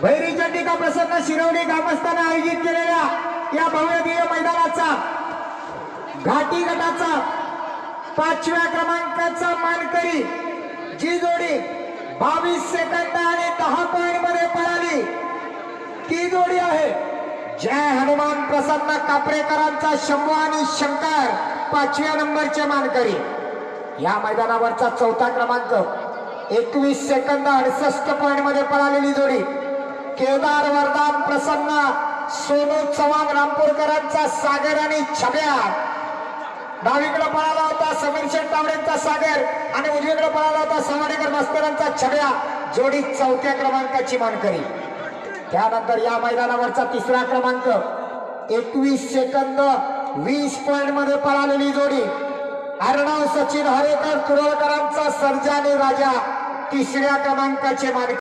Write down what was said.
भैरी चंडिका प्रसन्न शिरवली ग्रामस्थांना आयोजित केलेल्या या भव्य मैदानाचा घाटी गटाचा 5व्या क्रमांकाचा मानकरी जी जोडी 22 सेकंद आणि 10 पॉइंट मध्ये पळाली ती जोडी आहे जय हनुमान प्रसन्न कापरेकरांचा शंभू आणि शंकर 5व्या नंबरचे मानकरी। या मैदानावरचा 4था क्रमांक 21 सेकंद 68 पॉइंट मध्ये पळालेली जोडी केदार वरदान प्रसन्न सोनू चव्हाण रामपूरकरांचा सागर आणि छब्या। डावीकडे पळाला होता समीर शेठ तावडेंचा सागर आणि उजवीकडे पळाला होता सवाडेकर मास्तरांचा छब्या। जोडी 4थ्या क्रमांकाची मानकरी। त्यानंतर या मैदानावरचा 3रा क्रमांक 21 सेकंद 20 पॉइंट मध्ये पळालेली जोडी अर्णव सचिन हरेकर तुरळकरांचा सर्जा आणि राजा 3ऱ्या क्रमांकाचे मानकरी।